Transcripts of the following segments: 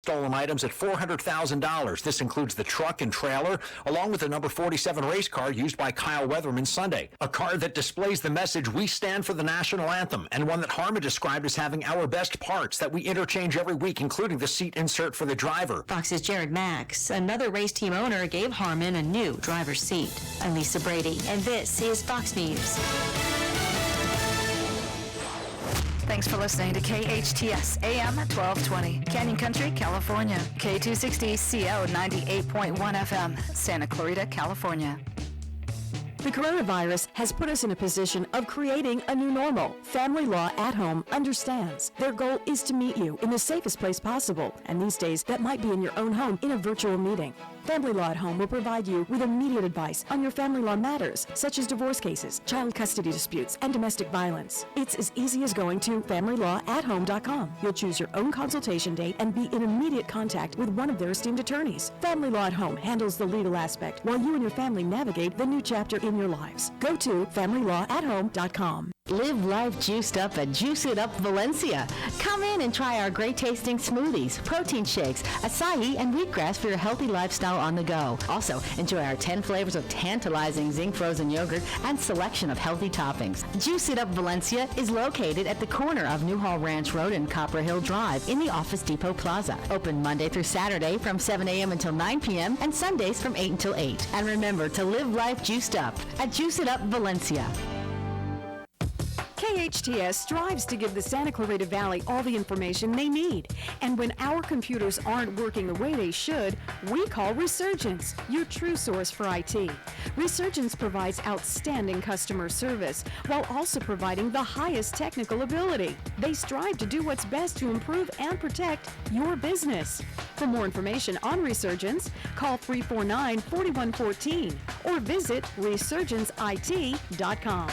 stolen items at $400,000. This includes the truck and trailer, along with the number 47 race car used by Kyle Weatherman Sunday. A car that displays the message, "We stand for the national anthem," and one that Harmon described as having our best parts that we interchange every week, including the seat insert for the driver. Fox's Jared Max, another race team owner, gave Harmon a new driver's seat. I'm Lisa Brady, and this is Fox News. Thanks for listening to KHTS AM 1220, Canyon Country, California. K260 CO 98.1 FM, Santa Clarita, California. The coronavirus has put us in a position of creating a new normal. Family Law at Home understands. Their goal is to meet you in the safest place possible, and these days that might be in your own home in a virtual meeting. Family Law at Home will provide you with immediate advice on your family law matters, such as divorce cases, child custody disputes, and domestic violence. It's as easy as going to FamilyLawAtHome.com. You'll choose your own consultation date and be in immediate contact with one of their esteemed attorneys. Family Law at Home handles the legal aspect while you and your family navigate the new chapter in your lives. Go to FamilyLawAtHome.com. Live life juiced up at Juice It Up Valencia. Come in and try our great tasting smoothies, protein shakes, acai, and wheatgrass for your healthy lifestyle on the go. Also, enjoy our 10 flavors of tantalizing zinc frozen yogurt and selection of healthy toppings. Juice It Up Valencia is located at the corner of Newhall Ranch Road and Copper Hill Drive in the Office Depot Plaza. Open Monday through Saturday from 7 a.m. until 9 p.m. and Sundays from 8 until 8. And remember to live life juiced up at Juice It Up Valencia. KHTS strives to give the Santa Clarita Valley all the information they need. And when our computers aren't working the way they should, we call Resurgence, your true source for IT. Resurgence provides outstanding customer service while also providing the highest technical ability. They strive to do what's best to improve and protect your business. For more information on Resurgence, call 349-4114 or visit resurgenceit.com.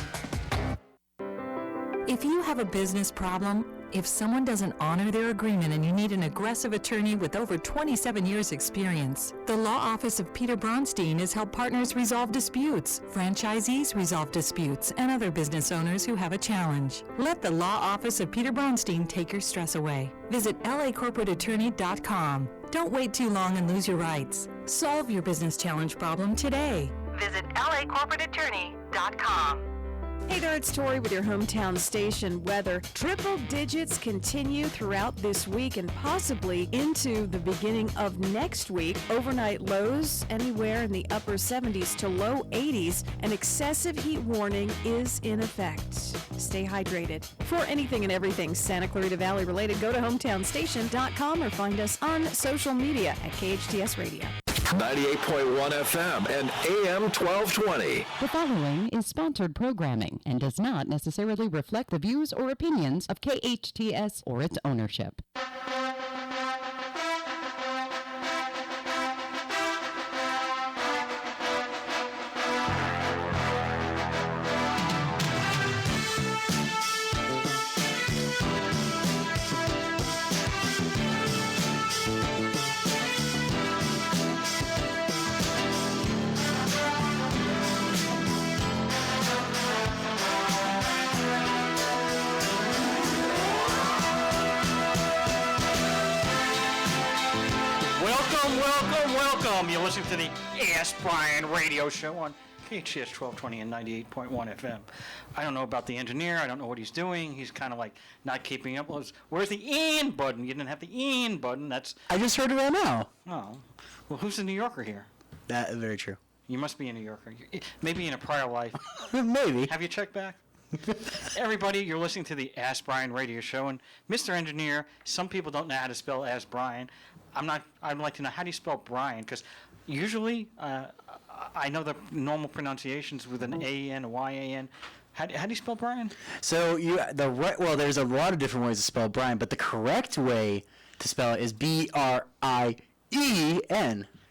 If you have a business problem, if someone doesn't honor their agreement and you need an aggressive attorney with over 27 years experience, the Law Office of Peter Bronstein has helped partners resolve disputes, franchisees resolve disputes, and other business owners who have a challenge. Let the Law Office of Peter Bronstein take your stress away. Visit lacorporateattorney.com. Don't wait too long and lose your rights. Solve your business challenge problem today. Visit lacorporateattorney.com. Hey there, it's Tori with your hometown station weather. Triple digits continue throughout this week and possibly into the beginning of next week. Overnight lows anywhere in the upper 70s to low 80s. An excessive heat warning is in effect. Stay hydrated. For anything and everything Santa Clarita Valley related, go to hometownstation.com or find us on social media at KHTS Radio. 98.1 FM and AM 1220. The following is sponsored programming and does not necessarily reflect the views or opinions of KHTS or its ownership. Welcome. You're listening to the Ask Brien Radio Show on KHTS 1220 and 98.1 FM. I don't know about the engineer. I don't know what he's doing. He's kind of like not keeping up. Where's the in button? You didn't have the in button. I just heard it right now. Oh. Well, who's the New Yorker here? That is very true. You must be a New Yorker. Maybe in a prior life. Maybe. Have you checked back? Everybody, you're listening to the Ask Brien Radio Show, and Mr. Engineer, some people don't know how to spell Ask Brien. I'd like to know, how do you spell Brien? Because usually, I know the normal pronunciations with an A-N, a Y-A-N. How do you spell Brien? So there's a lot of different ways to spell Brien, but the correct way to spell it is B-R-I-E-N.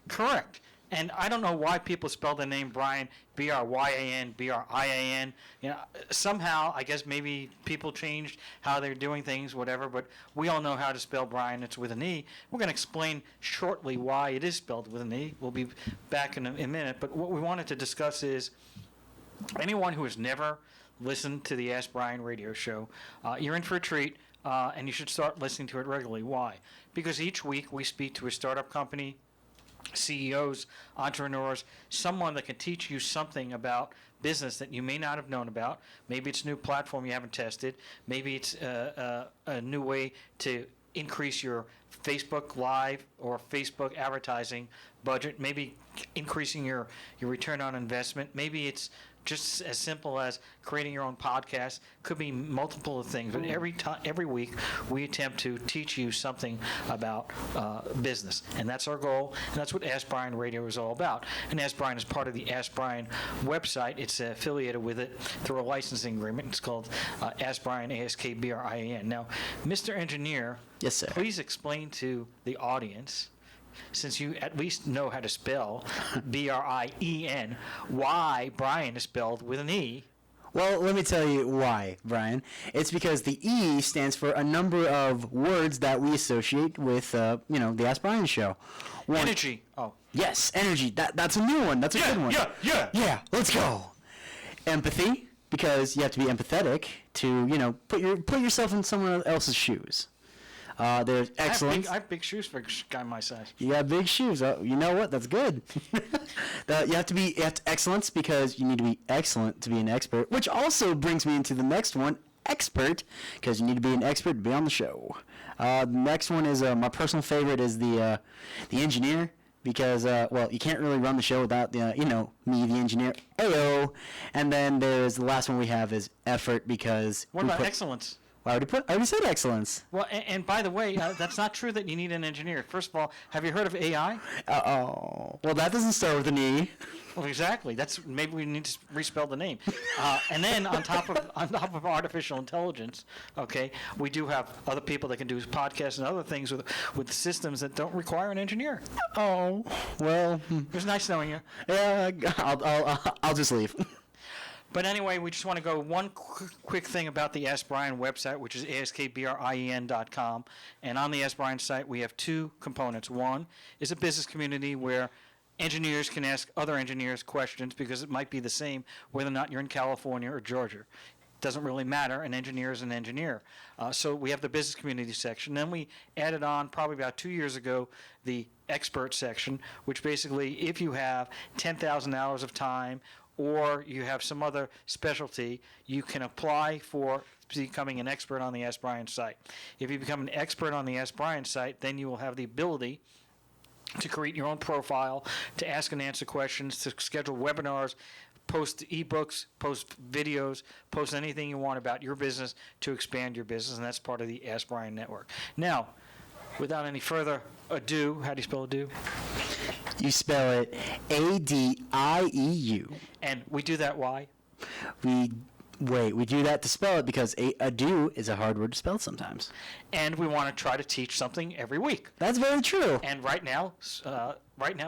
Correct. And I don't know why people spell the name Brien, B-R-Y-A-N, B-R-I-A-N. You know, somehow, I guess maybe people changed how they're doing things, whatever, but we all know how to spell Brien. It's with an E. We're going to explain shortly why it is spelled with an E. We'll be back in a minute. But what we wanted to discuss is anyone who has never listened to the Ask Brien Radio Show, you're in for a treat. and you should start listening to it regularly. Why? Because each week we speak to a startup company, CEOs, entrepreneurs, someone that can teach you something about business that you may not have known about. Maybe it's a new platform you haven't tested. Maybe it's a new way to increase your Facebook Live or Facebook advertising budget. Maybe increasing your return on investment. Maybe it's just as simple as creating your own podcast. Could be multiple things, but every week we attempt to teach you something about business, and that's our goal, and that's what Ask Brien Radio is all about. And Ask Brien is part of the Ask Brien website. It's affiliated with it through a licensing agreement. It's called Ask Brien, ASKBRIAN. Now, Mr. Engineer, Yes, sir. please explain to the audience, since you at least know how to spell Brien, why Brien is spelled with an E. Well, let me tell you why, Brian. It's because the E stands for a number of words that we associate with, the Ask Brien Show. Energy. Oh. Yes, energy. That's a new one. That's a good one. Yeah, let's go. Empathy, because you have to be empathetic to, put yourself in someone else's shoes. There's excellence. I have big shoes for a guy my size. You got big shoes. Oh, you know what? That's good. You have to excellence, because you need to be excellent to be an expert, which also brings me into the next one, expert, because you need to be an expert to be on the show. The next one is my personal favorite is the engineer, because you can't really run the show without me, the engineer. Ayo. And then there's the last one we have is effort, because what about excellence? I already said excellence. Well, and by the way, that's not true that you need an engineer. First of all, have you heard of AI? Well, that doesn't start with an E. Well, exactly. Maybe we need to respell the name. And then on top of artificial intelligence, okay, we do have other people that can do podcasts and other things with systems that don't require an engineer. Oh, well. It was nice knowing you. Yeah, I'll just leave. But anyway, we just want to go one quick thing about the Ask Brien website, which is askbrien.com. And on the Ask Brien site, we have two components. One is a business community where engineers can ask other engineers questions, because it might be the same whether or not you're in California or Georgia. It doesn't really matter. An engineer is an engineer. So we have the business community section. Then we added on probably about 2 years ago the expert section, which basically, if you have 10,000 hours of time or you have some other specialty, you can apply for becoming an expert on the Ask Brien site. If you become an expert on the Ask Brien site, then you will have the ability to create your own profile, to ask and answer questions, to schedule webinars, post ebooks, post videos, post anything you want about your business to expand your business, and that's part of the Ask Brien network. Now, without any further ado, how do you spell ado? You spell it A-D-I-E-U. And we do that why? We do that to spell it because ado is a hard word to spell sometimes. And we want to try to teach something every week. That's very true. And right now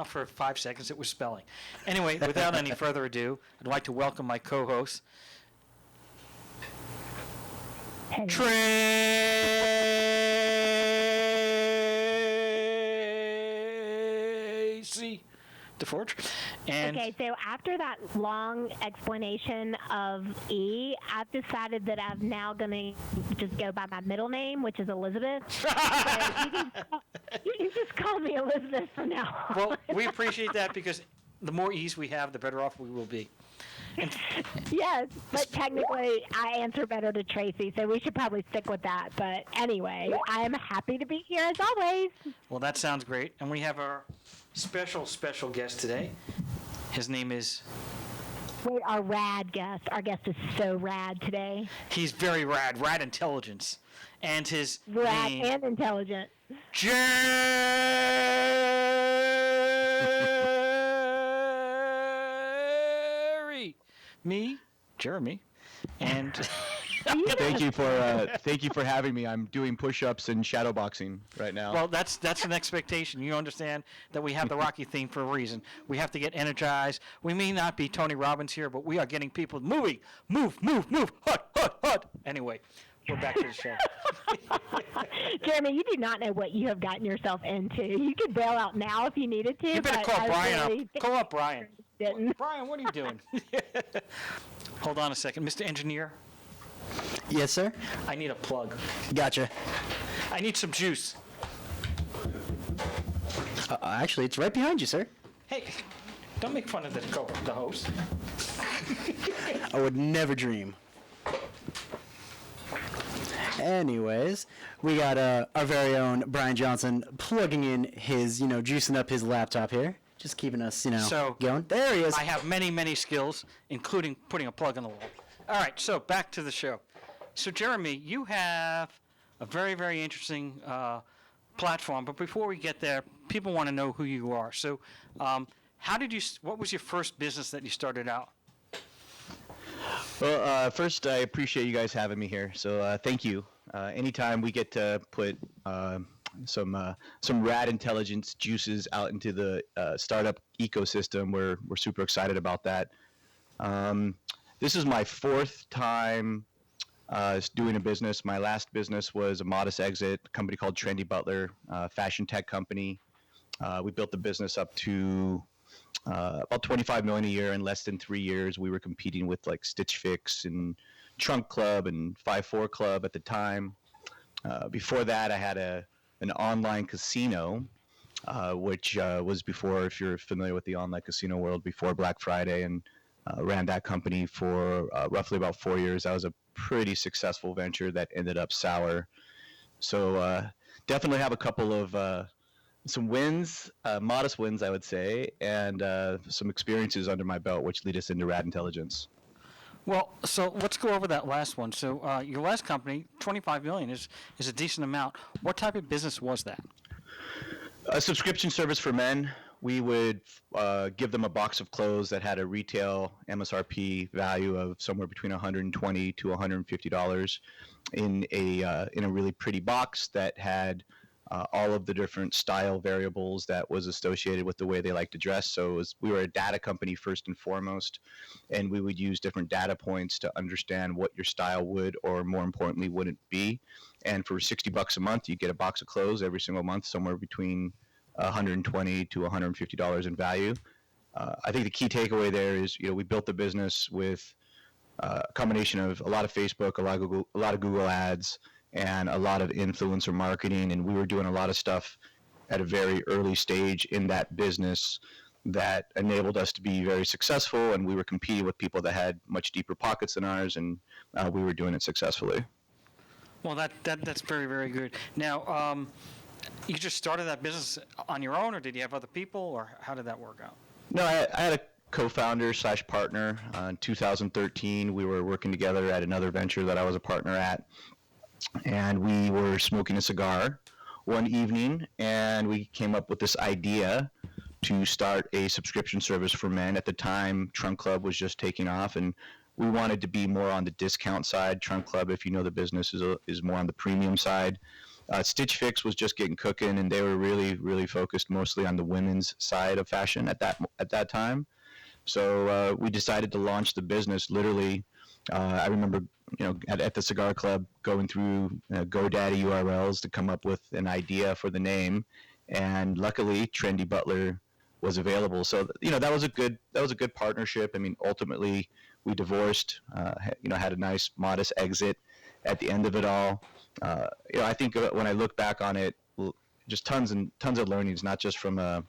for 5 seconds, it was spelling. Anyway, without any further ado, I'd like to welcome my co-host, Traci DeForge. And okay, so after that long explanation of E, I've decided that I'm now going to just go by my middle name, which is Elizabeth. So you can just call me Elizabeth from now on. Well, we appreciate that, because the more E's we have, the better off we will be. Yes, but technically I answer better to Traci, so we should probably stick with that. But anyway, I am happy to be here as always. Well, that sounds great. And we have our special guest today. His name is... Wait, our rad guest. Our guest is so rad today. He's very rad. Rad Intelligence. And his rad name... and intelligent. Jeremy, and thank you for having me. I'm doing push-ups and shadowboxing right now. Well, that's an expectation. You understand that we have the Rocky theme for a reason. We have to get energized. We may not be Tony Robbins here, but we are getting people moving. Move, hut. Anyway, we're back to the show. Jeremy, you do not know what you have gotten yourself into. You could bail out now if you needed to. You better call Brian up. Call up Brian. Didn't. Brian, what are you doing? Hold on a second. Mr. Engineer, Yes, sir. I need a plug. Gotcha. I need some juice. Actually, it's right behind you, sir. Hey, don't make fun of the host. I would never dream. Anyways, we got our very own Brien Johnson plugging in his, juicing up his laptop here. Just keeping us, going. There he is. I have many, many skills, including putting a plug in the wall. All right, so back to the show. So, Jeremy, you have a very, very interesting platform. But before we get there, people want to know who you are. So, what was your first business that you started out? Well, first, I appreciate you guys having me here. So thank you. Anytime we get to put some Rad Intelligence juices out into the startup ecosystem, we're super excited about that. This is my fourth time doing a business. My last business was a modest exit, a company called Trendy Butler, fashion tech company. We built the business up to about $25 million a year in less than 3 years. We were competing with like Stitch Fix and Trunk Club and 5-4 Club at the time. Before that, I had an online casino, which was before, if you're familiar with the online casino world, before Black Friday, and ran that company for roughly about 4 years. That was a pretty successful venture that ended up sour. So definitely have a couple of some wins, modest wins, I would say, and some experiences under my belt, which lead us into Rad Intelligence. Well, so let's go over that last one. So your last company, $25 million, is a decent amount. What type of business was that? A subscription service for men. We would give them a box of clothes that had a retail MSRP value of somewhere between $120 to $150 in a really pretty box that had all of the different style variables that was associated with the way they like to dress. So we were a data company first and foremost, and we would use different data points to understand what your style would, or more importantly, wouldn't be. And for $60 a month, you get a box of clothes every single month, somewhere between $120 to $150 in value. I think the key takeaway there is, we built the business with a combination of a lot of Facebook, a lot of Google ads, and a lot of influencer marketing, and we were doing a lot of stuff at a very early stage in that business that enabled us to be very successful, and we were competing with people that had much deeper pockets than ours, and we were doing it successfully. Well, that's very, very good. Now, you just started that business on your own, or did you have other people, or how did that work out? No, I had a co-founder / partner. In 2013, we were working together at another venture that I was a partner at. And we were smoking a cigar one evening, and we came up with this idea to start a subscription service for men. At the time, Trunk Club was just taking off, and we wanted to be more on the discount side. Trunk Club, if you know the business, is more on the premium side. Stitch Fix was just getting cooking, and they were really, really focused mostly on the women's side of fashion at that time. So we decided to launch the business literally. I remember, at the cigar club, going through GoDaddy URLs to come up with an idea for the name, and luckily Trendy Butler was available. So that was a good partnership. I mean, ultimately we divorced. Had a nice modest exit at the end of it all. I think when I look back on it, just tons of learnings, not just from a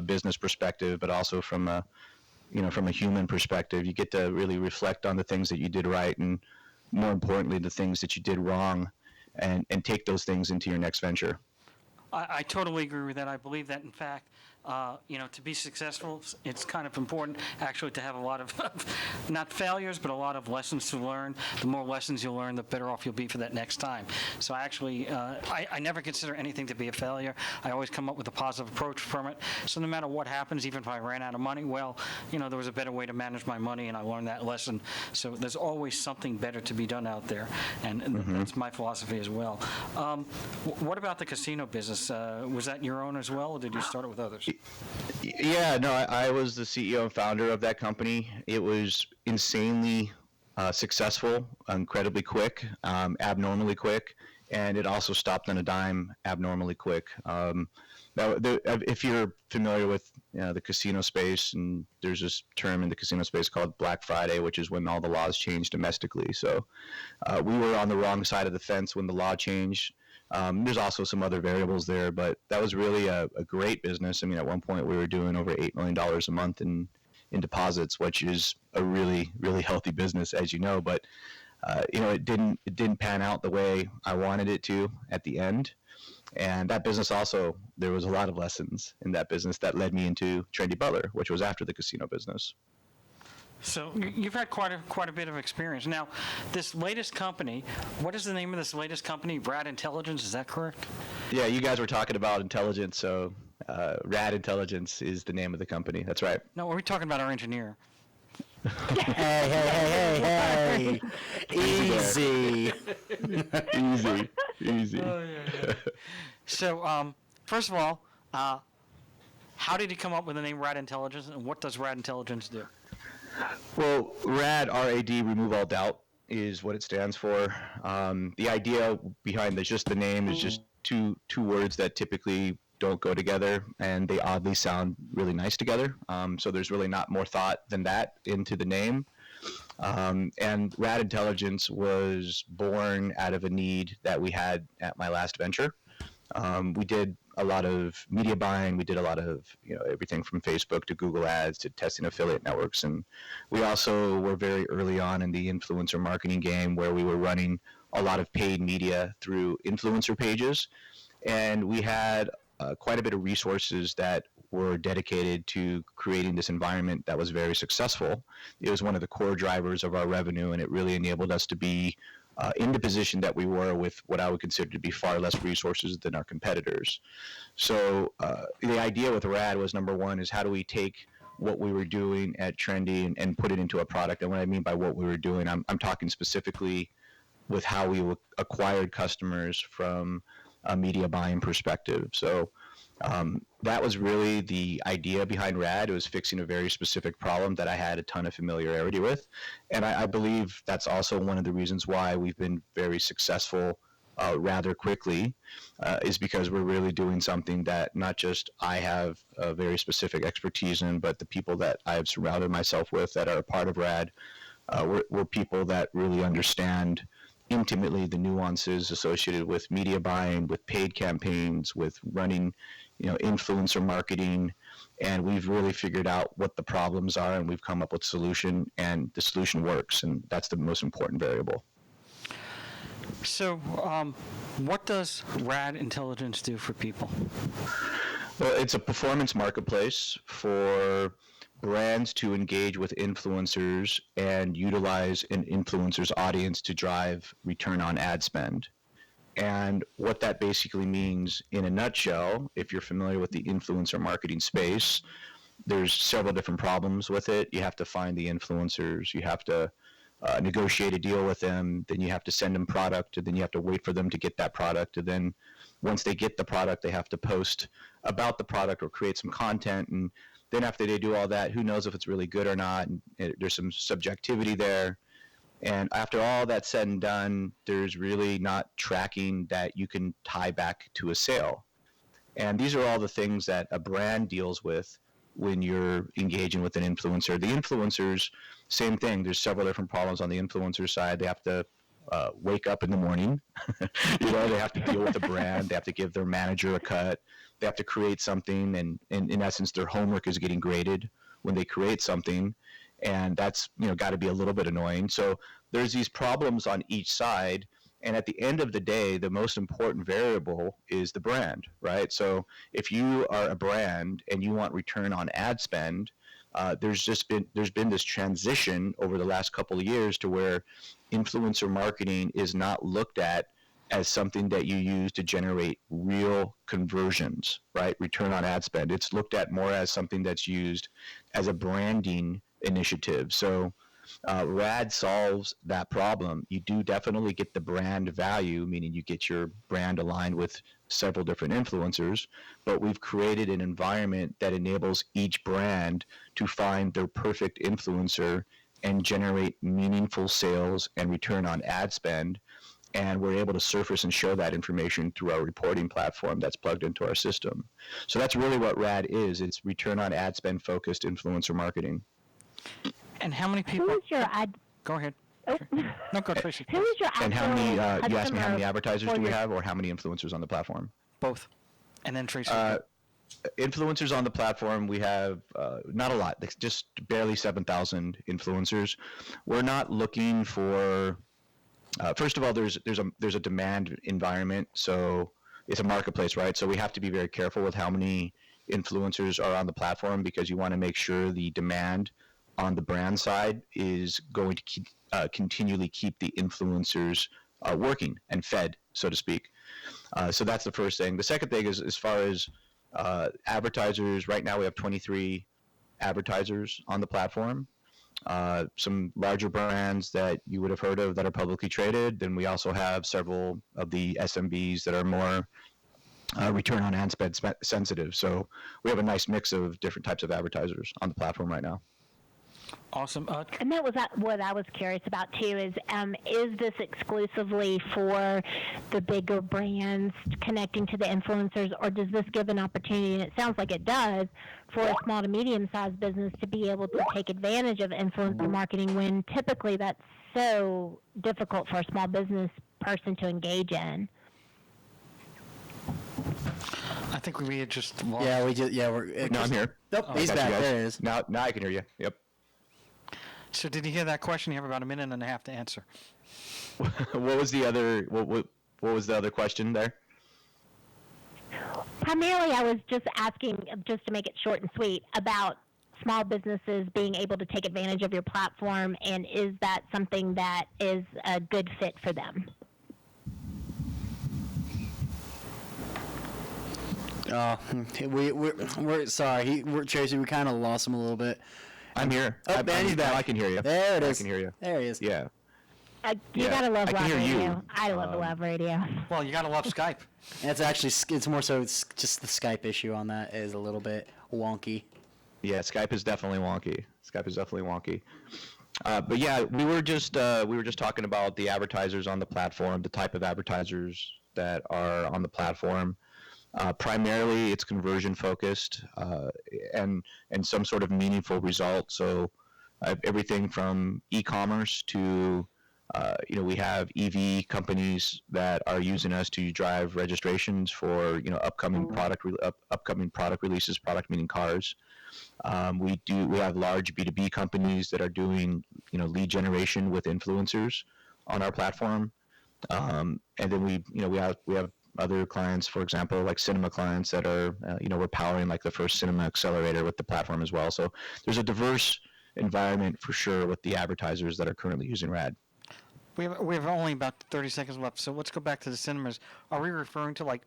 business perspective, but also from a human perspective. You get to really reflect on the things that you did right, and more importantly, the things that you did wrong, and take those things into your next venture. I totally agree with that. I believe that, in fact, to be successful, it's kind of important actually to have a lot of, not failures, but a lot of lessons to learn. The more lessons you learn, the better off you'll be for that next time. So actually, I never consider anything to be a failure. I always come up with a positive approach from it. So no matter what happens, even if I ran out of money, well, there was a better way to manage my money, and I learned that lesson. So there's always something better to be done out there, and that's my philosophy as well. What about the casino business? Was that your own as well, or did you start it with others? Yeah, no, I was the CEO and founder of that company. It was insanely successful, incredibly quick, abnormally quick, and it also stopped on a dime abnormally quick. Now, if you're familiar with the casino space, and there's this term in the casino space called Black Friday, which is when all the laws change domestically. So we were on the wrong side of the fence when the law changed. There's also some other variables there, but that was really a great business. I mean, at one point we were doing over $8 million a month in deposits, which is a really, really healthy business, as you know. But it didn't pan out the way I wanted it to at the end. And that business also, there was a lot of lessons in that business that led me into Trendy Butler, which was after the casino business. So you've had quite a bit of experience. Now, this latest company, what is the name of this latest company? Rad Intelligence, is that correct? Yeah, you guys were talking about intelligence, so Rad Intelligence is the name of the company. That's right. No, we're talking about our engineer. Hey. Easy. Easy. Oh, yeah. So, first of all, how did he come up with the name Rad Intelligence, and what does Rad Intelligence do? Well, RAD, R-A-D, remove all doubt, is what it stands for. The idea behind just the name is just two words that typically don't go together, and they oddly sound really nice together. So there's really not more thought than that into the name. And Rad Intelligence was born out of a need that we had at my last venture. We did a lot of media buying. We did a lot of everything from Facebook to Google Ads to testing affiliate networks. And we also were very early on in the influencer marketing game, where we were running a lot of paid media through influencer pages. And we had quite a bit of resources that were dedicated to creating this environment that was very successful. It was one of the core drivers of our revenue, and it really enabled us to be in the position that we were with what I would consider to be far less resources than our competitors. So the idea with Rad was, number one, is how do we take what we were doing at Trendy and put it into a product? And what I mean by what we were doing, I'm talking specifically with how we acquired customers from a media buying perspective. So that was really the idea behind Rad. It was fixing a very specific problem that I had a ton of familiarity with. And I believe that's also one of the reasons why we've been very successful rather quickly, is because we're really doing something that not just I have a very specific expertise in, but the people that I've surrounded myself with that are a part of Rad, we're people that really understand intimately the nuances associated with media buying, with paid campaigns, with running influencer marketing, and we've really figured out what the problems are, and we've come up with a solution, and the solution works, and that's the most important variable. So what does Rad Intelligence do for people? Well, it's a performance marketplace for brands to engage with influencers and utilize an influencer's audience to drive return on ad spend. And what that basically means in a nutshell, if you're familiar with the influencer marketing space, there's several different problems with it. You have to find the influencers, you have to negotiate a deal with them, then you have to send them product, and then you have to wait for them to get that product, and then once they get the product, they have to post about the product or create some content, and then after they do all that, who knows if it's really good or not, and there's some subjectivity there. And after all that's said and done, there's really not tracking that you can tie back to a sale. And these are all the things that a brand deals with when you're engaging with an influencer. The influencers, same thing. There's several different problems on the influencer side. They have to wake up in the morning. They have to deal with the brand. They have to give their manager a cut. They have to create something, and in essence, their homework is getting graded when they create something. And that's got to be a little bit annoying. So there's these problems on each side, and at the end of the day, the most important variable is the brand, right? So if you are a brand and you want return on ad spend, there's been this transition over the last couple of years to where influencer marketing is not looked at as something that you use to generate real conversions, right? Return on ad spend. It's looked at more as something that's used as a branding initiative. So Rad solves that problem. You do definitely get the brand value, meaning you get your brand aligned with several different influencers, but we've created an environment that enables each brand to find their perfect influencer and generate meaningful sales and return on ad spend and we're able to surface and show that information through our reporting platform that's plugged into our system. So that's really what RAD is. It's return on ad spend focused influencer marketing. And how many people? Go ahead. Oh. No, go, Traci. Who is your And how many, you asked me how many customer advertisers for do we your- have, or how many influencers on the platform? Both. And then Traci. Influencers on the platform, we have not a lot, just barely 7,000 influencers. We're not looking for, first of all, there's a demand environment, so it's a marketplace, right? So we have to be very careful with how many influencers are on the platform, because you want to make sure the demand on the brand side is going to continually keep the influencers working and fed, so to speak. So that's the first thing. The second thing is, as far as advertisers, right now we have 23 advertisers on the platform. Some larger brands that you would have heard of that are publicly traded. Then we also have several of the SMBs that are more return on ad spend sensitive. So we have a nice mix of different types of advertisers on the platform right now. Awesome. And that was what I was curious about too. Is this exclusively for the bigger brands connecting to the influencers, or does this give an opportunity? And it sounds like it does, for a small to medium-sized business to be able to take advantage of influencer marketing, when typically that's so difficult for a small business person to engage in. I think we had just lost. No, I'm here. Nope, he's back. There he is. Now I can hear you. Yep. So did you hear that question? You have about a minute and a half to answer. What was the other? What was the other question there? Primarily, I was just asking, just to make it short and sweet, about small businesses being able to take advantage of your platform, and is that something that is a good fit for them? We're sorry. Traci, we kind of lost him a little bit. I'm here. Oh, man, he's back. I can hear you. There it is. I can hear you. There he is. Yeah. You gotta love I can live hear radio. you. I love live radio. Well, you gotta love Skype. It's actually, it's more so, it's just the Skype issue on that is a little bit wonky. Yeah, Skype is definitely wonky. But yeah, we were just talking about the advertisers on the platform, the type of advertisers that are on the platform. Primarily, it's conversion focused and some sort of meaningful result. So everything from e-commerce to we have EV companies that are using us to drive registrations for upcoming product releases. Product meaning cars. We have large B2B companies that are doing lead generation with influencers on our platform, and then we have other clients, for example, like cinema clients that are we're powering like the first cinema accelerator with the platform as well. So there's a diverse environment for sure with the advertisers that are currently using RAD. We have only about 30 seconds left, so let's go back to the cinemas. Are we referring to like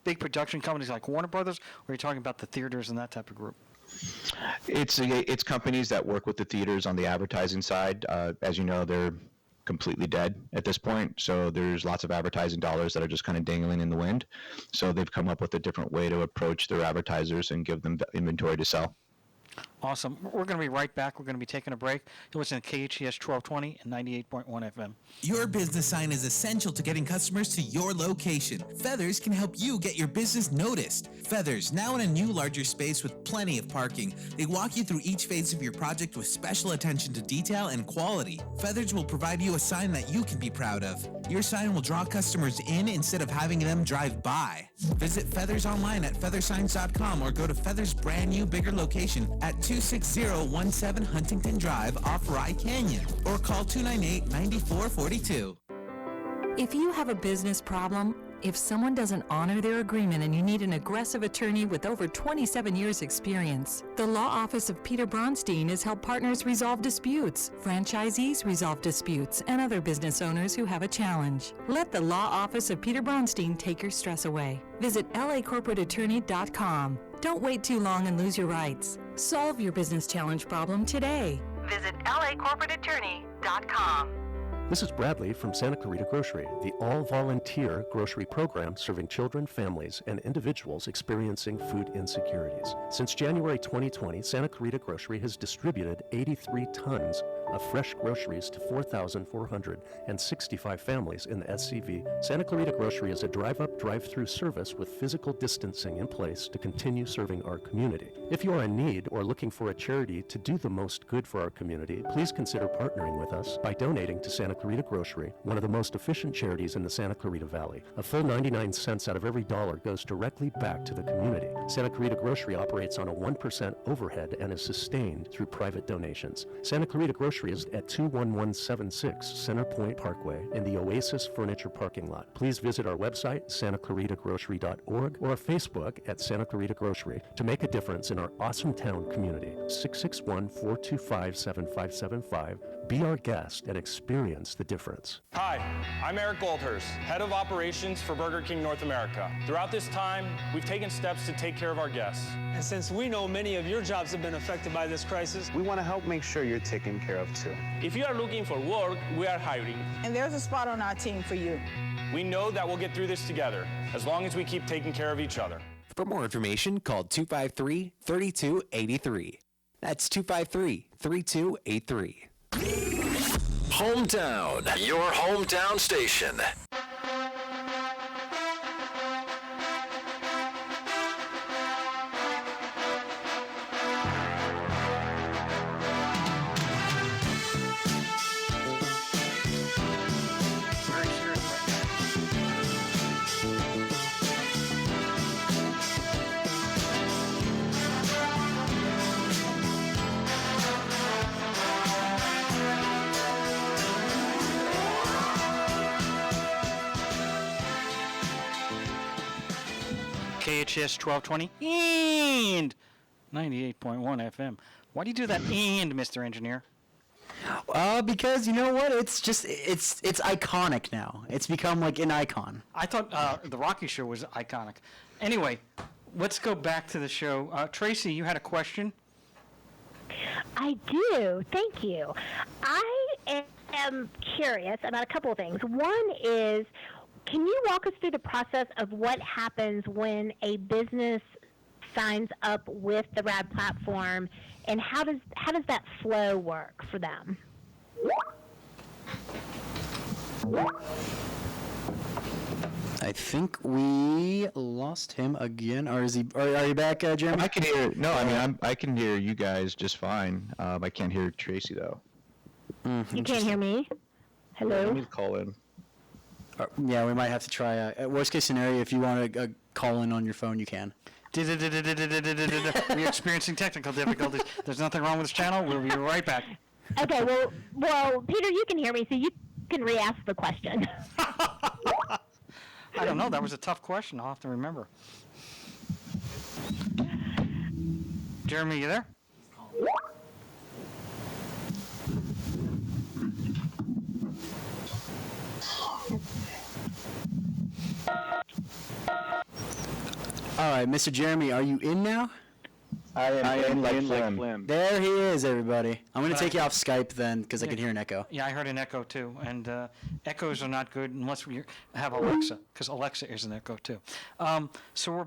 big production companies like Warner Brothers, or are you talking about the theaters and that type of group? It's companies that work with the theaters on the advertising side. As you know, they're completely dead at this point, so there's lots of advertising dollars that are just kind of dangling in the wind. So they've come up with a different way to approach their advertisers and give them inventory to sell. Awesome. We're going to be right back. We're going to be taking a break. You listen to KHTS 1220 and 98.1 FM. Your business sign is essential to getting customers to your location. Feathers can help you get your business noticed. Feathers, now in a new larger space with plenty of parking. They walk you through each phase of your project with special attention to detail and quality. Feathers will provide you a sign that you can be proud of. Your sign will draw customers in instead of having them drive by. Visit Feathers online at feathersigns.com or go to Feathers' brand new bigger location at 26017 Huntington Drive off Rye Canyon, or call 298-9442. If you have a business problem, if someone doesn't honor their agreement and you need an aggressive attorney with over 27 years experience, the law office of Peter Bronstein has helped partners resolve disputes, franchisees resolve disputes, and other business owners who have a challenge. Let the law office of Peter Bronstein take your stress away. Visit lacorporateattorney.com. Don't wait too long and lose your rights. Solve your business challenge problem today. Visit lacorporateattorney.com. This is Bradley from Santa Clarita Grocery, the all-volunteer grocery program serving children, families, and individuals experiencing food insecurities. Since January 2020, Santa Clarita Grocery has distributed 83 tons of fresh groceries to 4,465 families in the SCV. Santa Clarita Grocery is a drive-up, drive-through service with physical distancing in place to continue serving our community. If you are in need or looking for a charity to do the most good for our community, please consider partnering with us by donating to Santa Clarita Grocery, one of the most efficient charities in the Santa Clarita Valley. A full 99 cents out of every dollar goes directly back to the community. Santa Clarita Grocery operates on a 1% overhead and is sustained through private donations. Santa Clarita Grocery is at 21176 Center Point Parkway in the Oasis Furniture parking lot. Please visit our website, santaclaritagrocery.org, or Facebook at Santa Clarita Grocery to make a difference in our awesome town community. 661-425-7575. Be our guest and experience the difference. Hi, I'm Eric Goldhurst, Head of Operations for Burger King North America. Throughout this time, we've taken steps to take care of our guests. And since we know many of your jobs have been affected by this crisis, we want to help make sure you're taken care of too. If you are looking for work, we are hiring. And there's a spot on our team for you. We know that we'll get through this together, as long as we keep taking care of each other. For more information, call 253-3283. That's 253-3283. Hometown, your hometown station. KHTS 1220 and 98.1 FM. Why do you do that and, Mr. Engineer? Because you know what? It's just it's iconic now. It's become like an icon. I thought the Rocky Show was iconic. Anyway, let's go back to the show. Traci, you had a question? I do. Thank you. I am curious about a couple of things. One is, can you walk us through the process of what happens when a business signs up with the Rad platform, and how does that flow work for them? I think we lost him again, or is he? Are you back, Jeremy? I can hear. No, I mean I can hear you guys just fine. I can't hear Traci though. You can't hear me? Hello. Let me call in. Yeah, we might have to try. Worst case scenario, if you want to call in on your phone, you can. We're experiencing technical difficulties. There's nothing wrong with this channel. We'll be right back. Okay, well, Peter, you can hear me, so you can re-ask the question. I don't know. That was a tough question. I'll have to remember. Jeremy, you there? All right, Mr. Jeremy, are you in now? I am in like Slim. There he is, everybody. I'm going to take you off Skype then, because I can hear an echo. Yeah, I heard an echo too, and echoes are not good unless we have Alexa, because Alexa is an echo too. So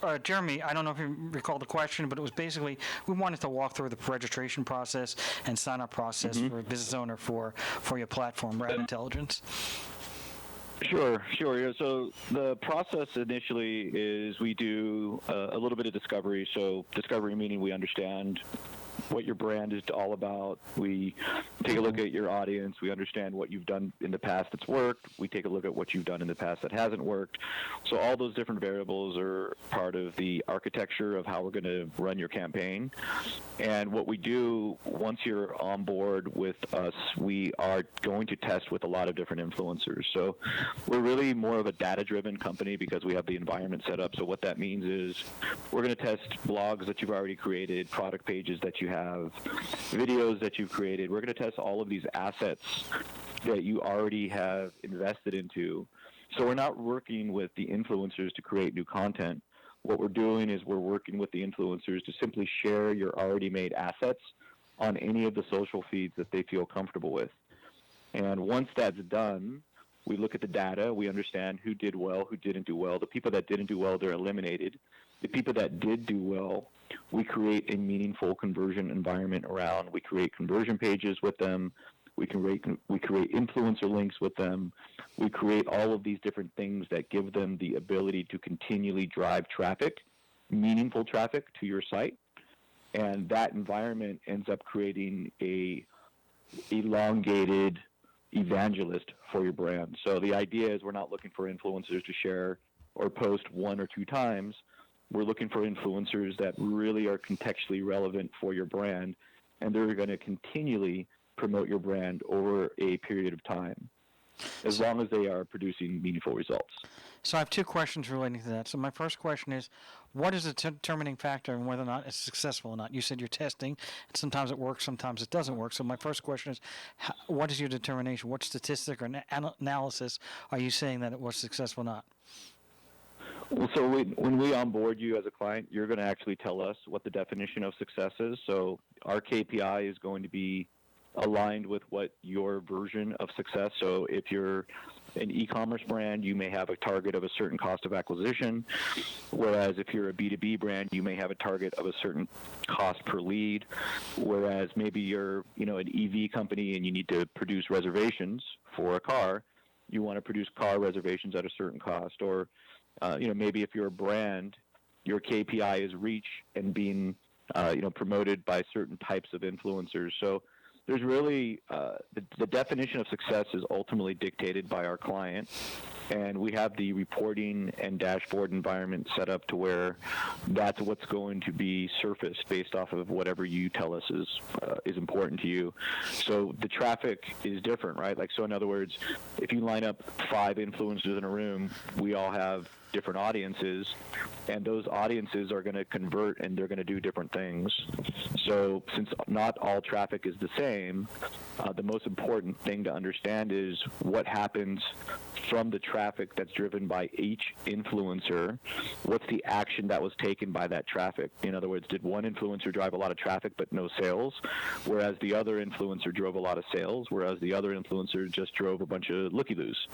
we're, Jeremy, I don't know if you recall the question, but it was basically we wanted to walk through the registration process and sign-up process for a business owner for your platform, Rad Intelligence. Sure. Yeah, so the process initially is we do a little bit of discovery. So discovery meaning we understand what your brand is all about. We take a look at your audience. We understand what you've done in the past that's worked. We take a look at what you've done in the past that hasn't worked. So all those different variables are part of the architecture of how we're going to run your campaign. And what we do, once you're on board with us, we are going to test with a lot of different influencers. So we're really more of a data-driven company because we have the environment set up. So what that means is we're going to test blogs that you've already created, product pages that you have, videos that you've created. We're going to test all of these assets that you already have invested into. So we're not working with the influencers to create new content. What we're doing is we're working with the influencers to simply share your already made assets on any of the social feeds that they feel comfortable with. And once that's done, we look at the data. We understand who did well, who didn't do well. The people that didn't do well, they're eliminated. The people that did do well, we create a meaningful conversion environment around. We create conversion pages with them. We create influencer links with them. We create all of these different things that give them the ability to continually drive traffic, meaningful traffic to your site. And that environment ends up creating a elongated evangelist for your brand. So the idea is we're not looking for influencers to share or post 1 or 2 times. We're looking for influencers that really are contextually relevant for your brand, and they're going to continually promote your brand over a period of time, as long as they are producing meaningful results. So I have 2 questions relating to that. So my first question is, what is the determining factor in whether or not it's successful or not? You said you're testing, and sometimes it works, sometimes it doesn't work. So my first question is, what is your determination? What statistic or analysis are you saying that it was successful or not? Well, so when we onboard you as a client, you're going to actually tell us what the definition of success is. So our KPI is going to be aligned with what your version of success. So if you're an e-commerce brand, you may have a target of a certain cost of acquisition, whereas if you're a B2B brand, you may have a target of a certain cost per lead, whereas maybe you're, an EV company and you need to produce reservations for a car, you want to produce car reservations at a certain cost. Or maybe if you're a brand, your KPI is reach and being promoted by certain types of influencers. So there's really the definition of success is ultimately dictated by our client, and we have the reporting and dashboard environment set up to where that's what's going to be surfaced based off of whatever you tell us is important to you. So the traffic is different, right? So in other words, if you line up 5 influencers in a room, we all have different audiences, and those audiences are going to convert and they're going to do different things. So since not all traffic is the same, the most important thing to understand is what happens from the traffic that's driven by each influencer. What's the action that was taken by that traffic? In other words, did one influencer drive a lot of traffic but no sales, whereas the other influencer drove a lot of sales, whereas the other influencer just drove a bunch of looky-loos?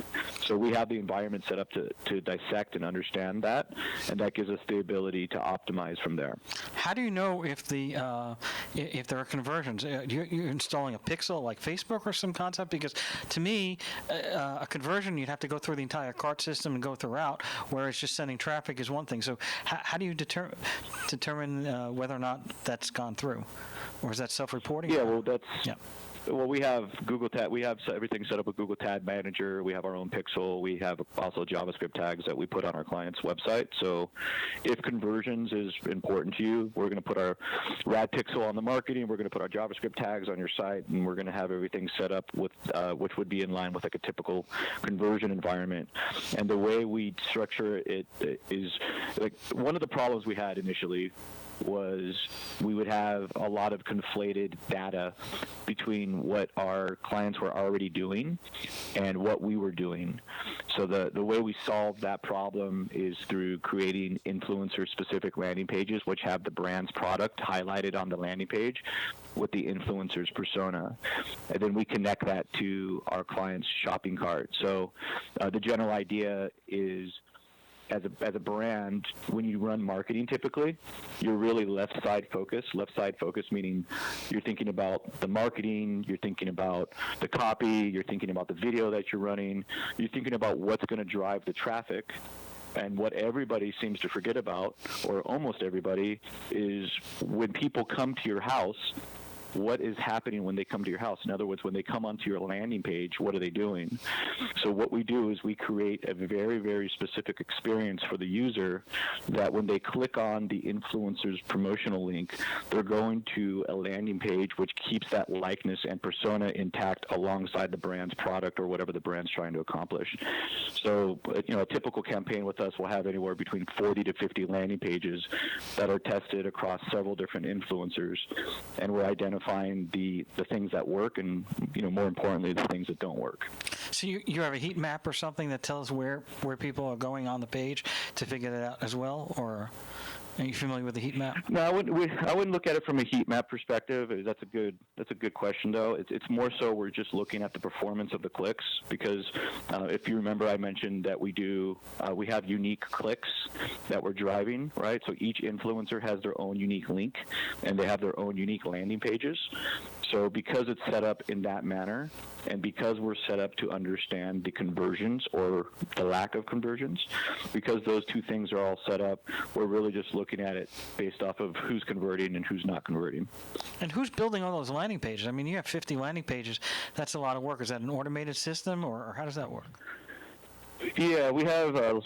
So we have the environment set up to dissect and understand that, and that gives us the ability to optimize from there. How do you know if there are conversions? You're installing a pixel like Facebook or some concept? Because to me, a conversion, you'd have to go through the entire cart system and go throughout, whereas just sending traffic is one thing. So how do you determine whether or not that's gone through? Or is that self-reporting? Yeah, well, Well, we have Google Tag. We have everything set up with Google Tag Manager. We have our own pixel. We have also JavaScript tags that we put on our client's website. So if conversions is important to you, we're going to put our Rad pixel on the marketing. We're going to put our JavaScript tags on your site, and we're going to have everything set up with which would be in line with like a typical conversion environment. And the way we structure it is like one of the problems we had initially was we would have a lot of conflated data between what our clients were already doing and what we were doing. So the way we solved that problem is through creating influencer-specific landing pages, which have the brand's product highlighted on the landing page with the influencer's persona. And then we connect that to our client's shopping cart. So the general idea is, as a brand, when you run marketing, typically, you're really left side focused. Left side focused meaning you're thinking about the marketing, you're thinking about the copy, you're thinking about the video that you're running, you're thinking about what's going to drive the traffic. And what everybody seems to forget about, or almost everybody, is when people come to your house, what is happening when they come to your house? In other words, when they come onto your landing page, what are they doing? So what we do is we create a very, very specific experience for the user that when they click on the influencer's promotional link, they're going to a landing page which keeps that likeness and persona intact alongside the brand's product or whatever the brand's trying to accomplish. So, a typical campaign with us will have anywhere between 40 to 50 landing pages that are tested across several different influencers, and we're identifying the things that work and, more importantly, the things that don't work. So you have a heat map or something that tells where people are going on the page to figure that out as well, or Are you familiar with the heat map? No, I wouldn't look at it from a heat map perspective. That's a good question, though. It's more so we're just looking at the performance of the clicks, because if you remember, I mentioned that we have unique clicks that we're driving, right? So each influencer has their own unique link, and they have their own unique landing pages. So because it's set up in that manner, and because we're set up to understand the conversions or the lack of conversions, because those two things are all set up, we're really just looking at it based off of who's converting and who's not converting. And who's building all those landing pages? I mean, you have 50 landing pages. That's a lot of work. Is that an automated system, or how does that work? Yeah, we have. Our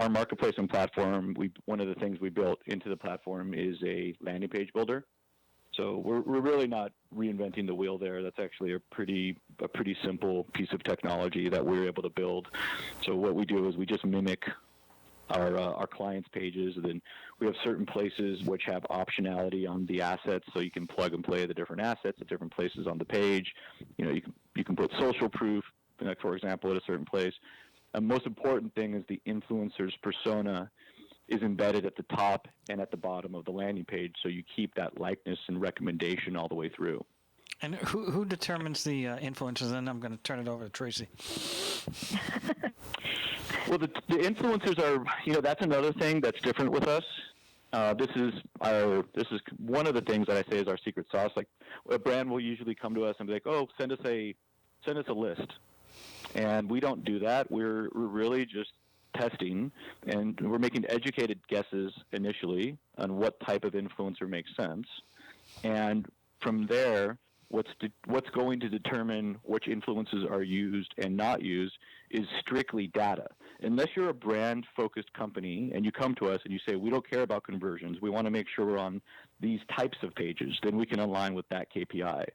marketplace and platform. One of the things we built into the platform is a landing page builder. So we're really not reinventing the wheel there. That's actually a pretty simple piece of technology that we're able to build. So what we do is we just mimic our clients' pages, and then we have certain places which have optionality on the assets, so you can plug and play the different assets at different places on the page. You can put social proof, like for example, at a certain place. The most important thing is the influencer's persona is embedded at the top and at the bottom of the landing page, so you keep that likeness and recommendation all the way through. And who determines the influencers? Then I'm going to turn it over to Traci. Well, the influencers are, that's another thing that's different with us. This is one of the things that I say is our secret sauce. Like, a brand will usually come to us and be like, "Oh, send us a list," and we don't do that. We're really just testing, and we're making educated guesses initially on what type of influencer makes sense, and from there, what's going to determine which influences are used and not used is strictly data. Unless you're a brand-focused company and you come to us and you say, "We don't care about conversions, we want to make sure we're on these types of pages," then we can align with that KPI.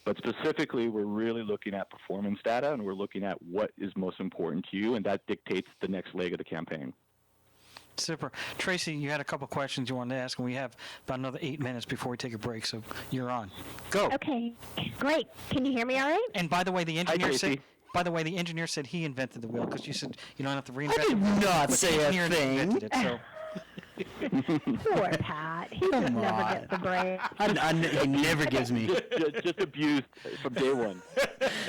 But specifically, we're really looking at performance data, and we're looking at what is most important to you, and that dictates the next leg of the campaign. Super. Traci, you had a couple questions you wanted to ask, and we have about another 8 minutes before we take a break, so you're on. Go. Okay, great. Can you hear me all right? And by the way, the engineer said... By the way, the engineer said he invented the wheel, because you said you don't have to reinvent it. I did not say a thing. It, so. Poor Pat. He just never gets a break. He never gives me. Just abused from day one.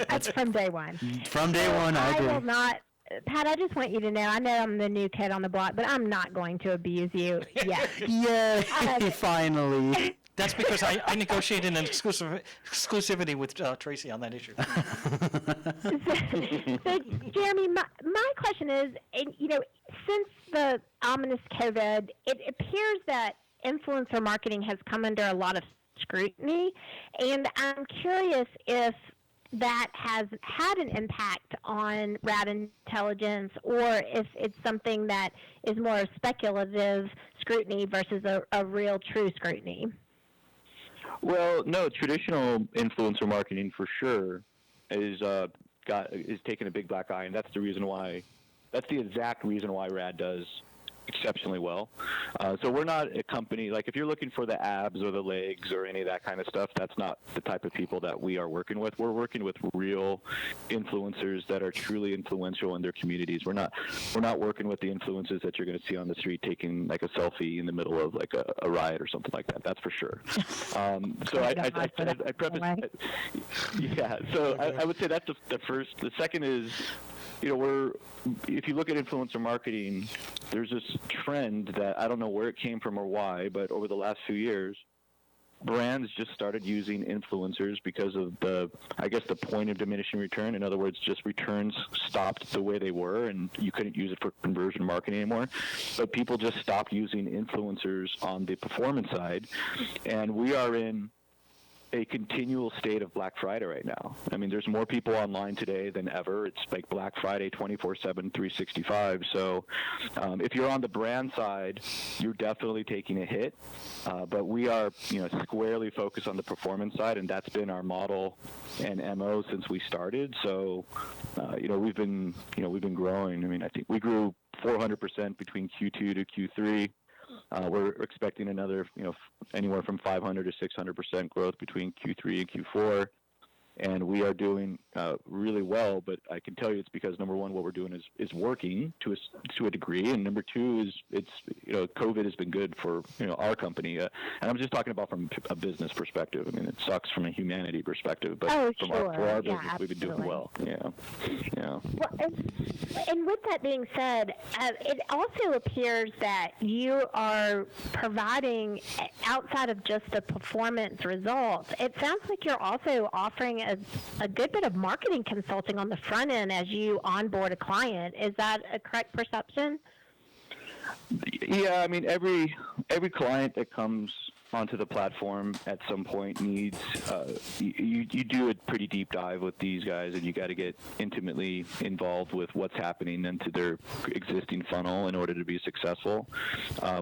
That's from day one. From day one, I agree. I will not. Pat, I just want you to know, I know I'm the new kid on the block, but I'm not going to abuse you yet. Yay, finally. That's because I negotiated an exclusivity with Traci on that issue. So, Jeremy, my question is, since the ominous COVID, it appears that influencer marketing has come under a lot of scrutiny, and I'm curious if that has had an impact on Rad Intelligence, or if it's something that is more speculative scrutiny versus a real true scrutiny. Well, no, traditional influencer marketing for sure is taking a big black eye, and that's the exact reason why Rad does exceptionally well. So we're not a company, like if you're looking for the abs or the legs or any of that kind of stuff, that's not the type of people that we are working with. We're working with real influencers that are truly influential in their communities. We're not working with the influencers that you're going to see on the street taking like a selfie in the middle of like a riot or something like that. That's for sure. So I preface, yeah. So I would say that's the first. The second is, if you look at influencer marketing, there's this trend that I don't know where it came from or why, but over the last few years, brands just started using influencers because of the point of diminishing return. In other words, just returns stopped the way they were, and you couldn't use it for conversion marketing anymore. But people just stopped using influencers on the performance side, and we are in a continual state of Black Friday right now. I mean, there's more people online today than ever. It's like Black Friday 24/7, 365. So if you're on the brand side, you're definitely taking a hit. But we are, squarely focused on the performance side, and that's been our model and MO since we started. So, we've been growing. I mean, I think we grew 400% between Q2 to Q3. We're expecting another, anywhere from 500 to 600% growth between Q3 and Q4. and we are doing really well. But I can tell you it's because, number one, what we're doing is working to a degree, and number two is it's COVID has been good for our company, and I'm just talking about from a business perspective. I mean, it sucks from a humanity perspective, but for our business, we've been doing well. Yeah. Well, and with that being said, it also appears that you are providing, outside of just the performance results, it sounds like you're also offering a good bit of marketing consulting on the front end as you onboard a client. Is that a correct perception? Yeah, I mean, every client that comes onto the platform at some point needs you do a pretty deep dive with these guys, and you got to get intimately involved with what's happening into their existing funnel in order to be successful.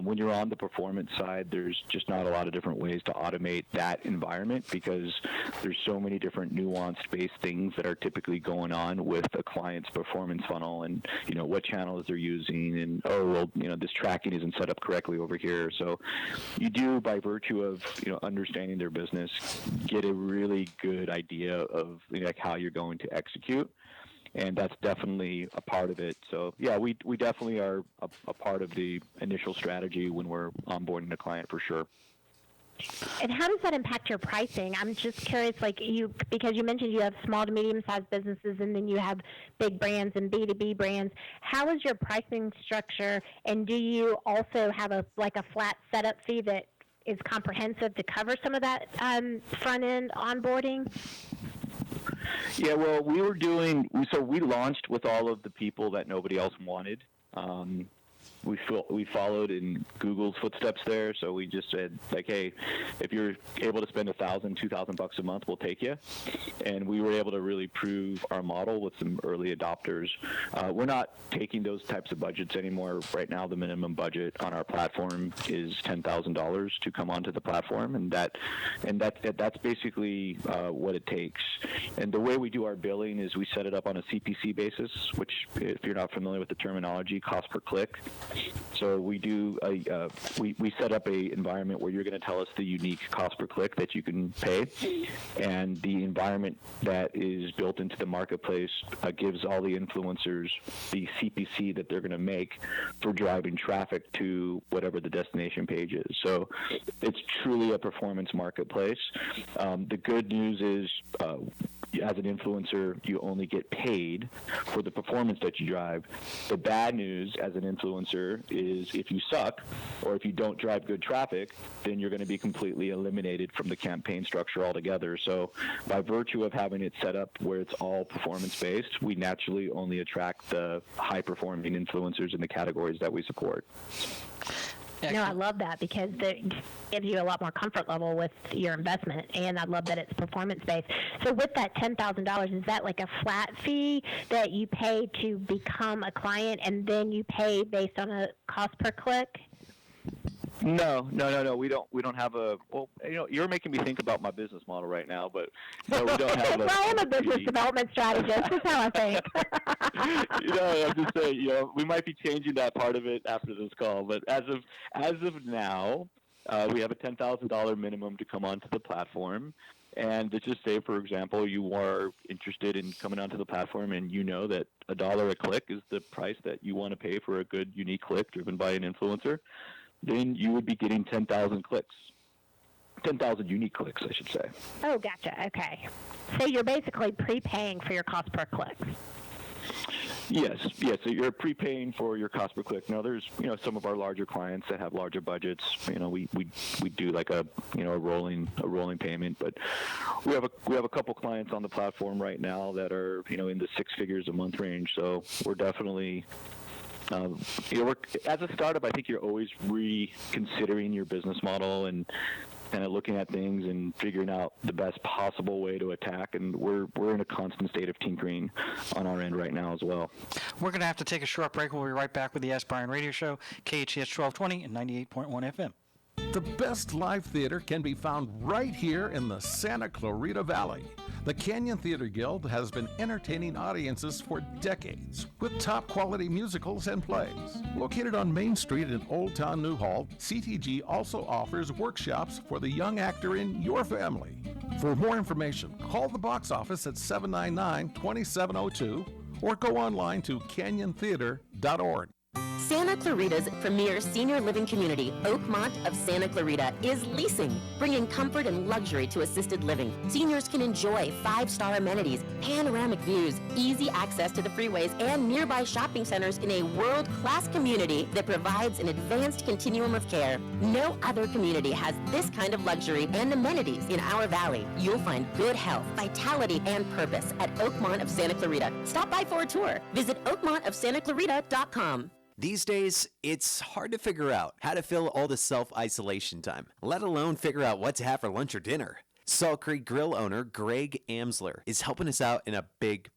When you're on the performance side, there's just not a lot of different ways to automate that environment, because there's so many different nuanced based things that are typically going on with a client's performance funnel, and what channels they're using, and this tracking isn't set up correctly over here. So you do, by virtue of understanding their business, get a really good idea of how you're going to execute, and that's definitely a part of it. So yeah, we definitely are a part of the initial strategy when we're onboarding a client, for sure. And how does that impact your pricing? I'm just curious, because you mentioned you have small to medium-sized businesses, and then you have big brands and B2B brands. How is your pricing structure, and do you also have a flat setup fee that is comprehensive to cover some of that front-end onboarding? Yeah, well, we launched with all of the people that nobody else wanted. We followed in Google's footsteps there, so we just said, hey, if you're able to spend $1,000, $2,000 a month, we'll take you. And we were able to really prove our model with some early adopters. We're not taking those types of budgets anymore. Right now, the minimum budget on our platform is $10,000 to come onto the platform, and that's basically what it takes. And the way we do our billing is we set it up on a CPC basis, which, if you're not familiar with the terminology, cost per click. So we do we set up a environment where you're going to tell us the unique cost per click that you can pay, and the environment that is built into the marketplace gives all the influencers the CPC that they're going to make for driving traffic to whatever the destination page is. So it's truly a performance marketplace. The good news is, as an influencer, you only get paid for the performance that you drive. The bad news as an influencer is, if you suck or if you don't drive good traffic, then you're going to be completely eliminated from the campaign structure altogether. So by virtue of having it set up where it's all performance-based, we naturally only attract the high-performing influencers in the categories that we support. No, I love that, because it gives you a lot more comfort level with your investment, and I love that it's performance-based. So with that $10,000, is that like a flat fee that you pay to become a client, and then you pay based on a cost per click? No. We don't have a. Well, you're making me think about my business model right now, but no, we don't have a. I am a business development strategist. That's how I think. I'm just saying, we might be changing that part of it after this call, but as of now, we have a $10,000 minimum to come onto the platform. And let's just say, for example, you are interested in coming onto the platform, and you know that $1 a click is the price that you want to pay for a good, unique click driven by an influencer. Then you would be getting 10,000 clicks. 10,000 unique clicks, I should say. Oh, gotcha. Okay. So you're basically prepaying for your cost per click. Yes. So you're prepaying for your cost per click. Now, there's some of our larger clients that have larger budgets. We do like a rolling payment, but we have a couple clients on the platform right now that are in the six figures a month range. So we're definitely. As a startup, I think you're always reconsidering your business model and kind of looking at things and figuring out the best possible way to attack. And we're in a constant state of tinkering on our end right now as well. We're going to have to take a short break. We'll be right back with the Ask Brien Radio Show, KHTS 1220 and 98.1 FM. The best live theater can be found right here in the Santa Clarita Valley. The Canyon Theater Guild has been entertaining audiences for decades with top quality musicals and plays. Located on Main Street in Old Town Newhall, CTG also offers workshops for the young actor in your family. For For more information, call the box office at 799-2702 or go online to canyontheater.org. Santa Clarita's premier senior living community, Oakmont of Santa Clarita, is leasing, bringing comfort and luxury to assisted living. Seniors can enjoy 5-star amenities, panoramic views, easy access to the freeways, and nearby shopping centers in a world-class community that provides an advanced continuum of care. No other community has this kind of luxury and amenities in our valley. You'll find good health, vitality, and purpose at Oakmont of Santa Clarita. Stop by for a tour. Visit oakmontofsantaclarita.com. These days, it's hard to figure out how to fill all the self-isolation time, let alone figure out what to have for lunch or dinner. Salt Creek Grill owner Greg Amsler is helping us out in a big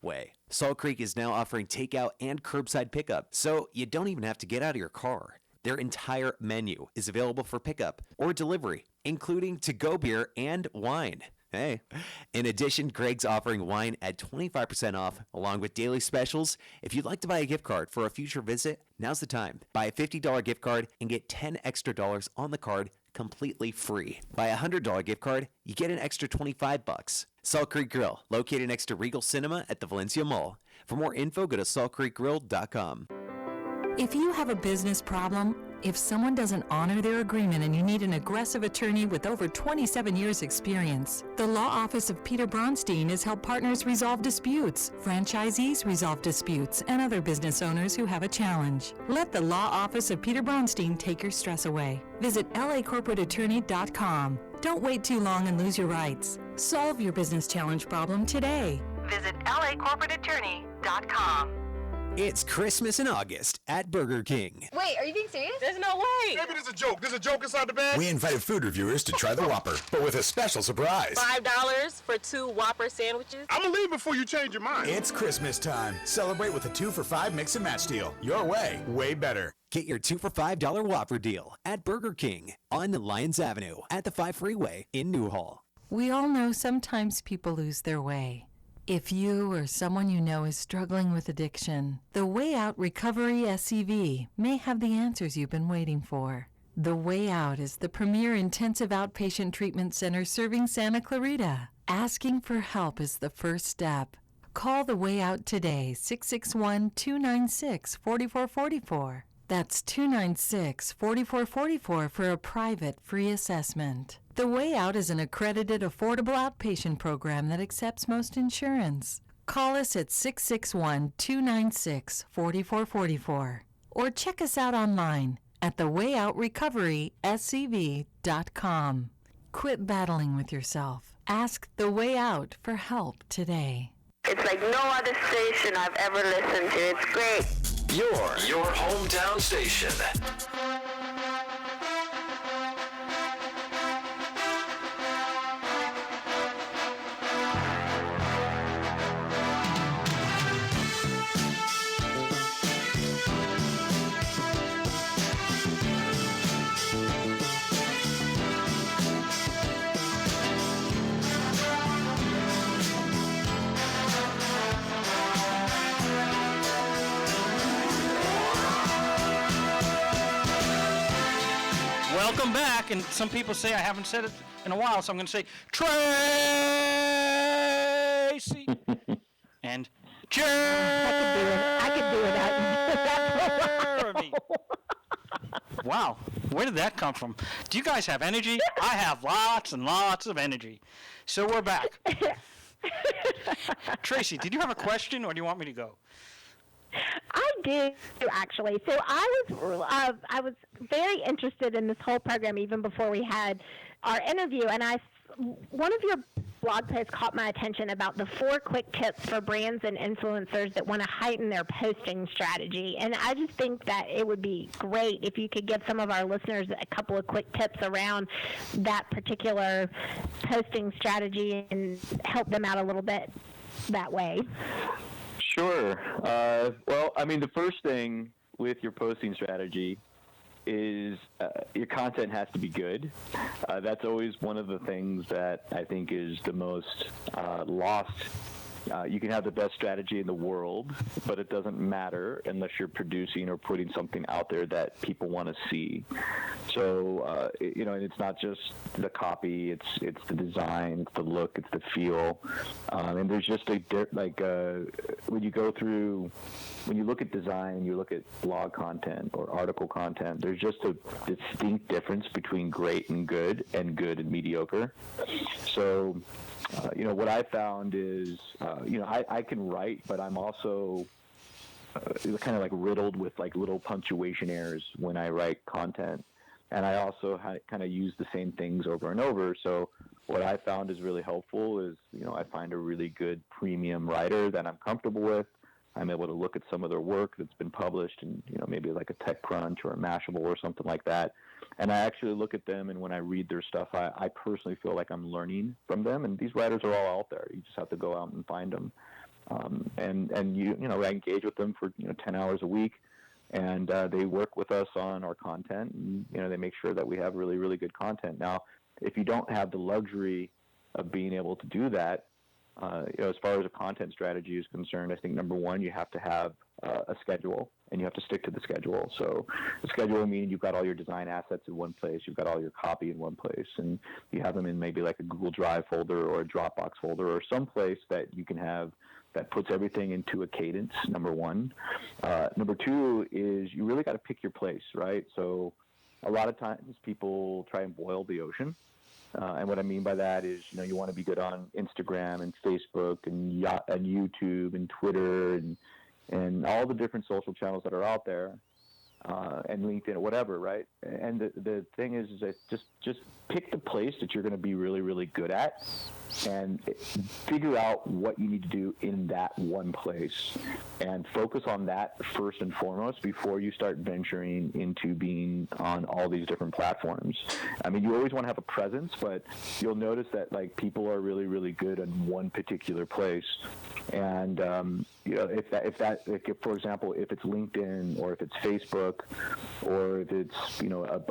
way. Salt Creek is now offering takeout and curbside pickup, so you don't even have to get out of your car. Their entire menu is available for pickup or delivery, including to-go beer and wine. Hey. In addition, Greg's offering wine at 25% off, along with daily specials. If you'd like to buy a gift card for a future visit, now's the time. Buy a $50 gift card and get $10 extra on the card completely free. Buy a $100 gift card, you get an extra $25. Salt Creek Grill, located next to Regal Cinema at the Valencia Mall. For more info, go to saltcreekgrill.com. If you have a business problem, if someone doesn't honor their agreement and you need an aggressive attorney with over 27 years experience, the law office of Peter Bronstein has helped partners resolve disputes, franchisees resolve disputes, and other business owners who have a challenge. Let the law office of Peter Bronstein take your stress away. Visit lacorporateattorney.com. Don't wait too long and lose your rights. Solve your business challenge problem today. Visit lacorporateattorney.com. It's Christmas in August at Burger King. Wait, are you being serious? There's no way. Maybe there's a joke. There's a joke inside the bag. We invited food reviewers to try the Whopper, but with a special surprise. $5 for 2 Whopper sandwiches. I'm gonna leave before you change your mind. It's Christmas time. Celebrate with a 2 for $5 mix and match deal. Your way, way better. Get your 2 for $5 Whopper deal at Burger King on Lyons Avenue at the 5 Freeway in Newhall. We all know sometimes people lose their way. If you or someone you know is struggling with addiction, the Way Out Recovery SCV may have the answers you've been waiting for. The Way Out is the premier intensive outpatient treatment center serving Santa Clarita. Asking for help is the first step. Call The Way Out today, 661-296-4444. That's 296-4444 for a private free assessment. The Way Out is an accredited, affordable outpatient program that accepts most insurance. Call us at 661-296-4444 or check us out online at thewayoutrrecoveryscv.com. Quit battling with yourself. Ask The Way Out for help today. It's like no other station I've ever listened to. It's great. Your hometown station. Welcome back, and some people say I haven't said it in a while, so I'm going to say Traci and I could do it. Jeremy. Wow, where did that come from? Do you guys have energy? I have lots and lots of energy. So we're back. Traci, did you have a question, or do you want me to go? I do, actually. So I was very interested in this whole program even before we had our interview, and one of your blog posts caught my attention about the 4 quick tips for brands and influencers that want to heighten their posting strategy. And I just think that it would be great if you could give some of our listeners a couple of quick tips around that particular posting strategy and help them out a little bit that way. Sure. Well, I mean, the first thing with your posting strategy is your content has to be good. That's always one of the things that I think is the most lost You can have the best strategy in the world, but it doesn't matter unless you're producing or putting something out there that people want to see. So, and it's not just the copy, it's the design, it's the look, it's the feel. And there's just when you look at design, you look at blog content or article content, there's just a distinct difference between great and good and mediocre. So, what I found is, I can write, but I'm also kind of like riddled with like little punctuation errors when I write content. And I also kind of use the same things over and over. So what I found is really helpful is, I find a really good premium writer that I'm comfortable with. I'm able to look at some of their work that's been published in, maybe like a TechCrunch or a Mashable or something like that. And I actually look at them, and when I read their stuff, I personally feel like I'm learning from them. And these writers are all out there. You just have to go out and find them. And I engage with them for 10 hours a week, and they work with us on our content, and they make sure that we have really, really good content. Now, if you don't have the luxury of being able to do that, as far as a content strategy is concerned, I think number one, you have to have a schedule, and you have to stick to the schedule. So the schedule meaning you've got all your design assets in one place, you've got all your copy in one place, and you have them in maybe like a Google Drive folder or a Dropbox folder or some place that you can have that puts everything into a cadence, number one. Number two is you really got to pick your place, right? So a lot of times people try and boil the ocean. And what I mean by that is, you want to be good on Instagram and Facebook and YouTube and Twitter and all the different social channels that are out there, and LinkedIn or whatever, right? And the thing is that just pick the place that you're going to be really, really good at, and figure out what you need to do in that one place, and focus on that first and foremost before you start venturing into being on all these different platforms. I mean, you always want to have a presence, but you'll notice that like people are really, really good in one particular place. And if for example, if it's LinkedIn or if it's Facebook or if it's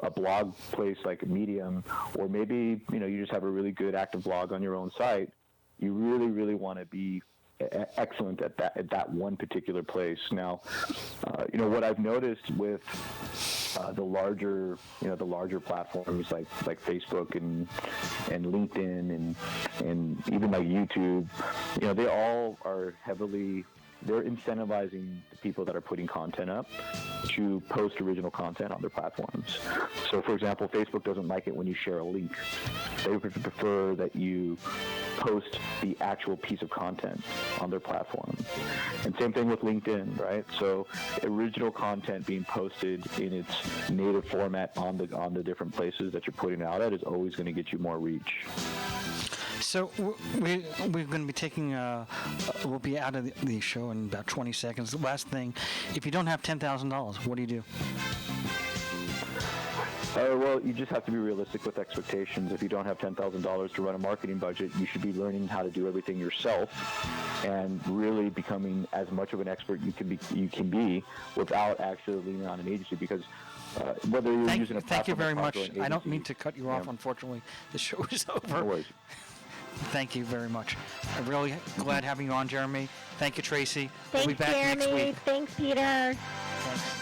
a blog place like Medium, or maybe you just have a really good active blog on your own site, you really, really want to be excellent at that one particular place. Now, what I've noticed with the larger platforms like Facebook and LinkedIn and even like YouTube, they all are they're incentivizing the people that are putting content up to post original content on their platforms. So, for example, Facebook doesn't like it when you share a link. They prefer that you post the actual piece of content on their platform. And same thing with LinkedIn, right? So original content being posted in its native format on the different places that you're putting it out at is always going to get you more reach. So we're going to be taking, we'll be out of the show in about 20 seconds. The last thing, if you don't have $10,000, what do you do? Well, you just have to be realistic with expectations. If you don't have $10,000 to run a marketing budget, you should be learning how to do everything yourself and really becoming as much of an expert you can be without actually leaning on an agency, because whether you're using a platform. Thank you very much. Agency, I don't mean to cut you off, unfortunately. The show is over. No worries. Thank you very much. I'm really glad having you on, Jeremy. Thank you, Traci. Thanks, we'll be back Jeremy. next week. Thanks, Peter. Thanks.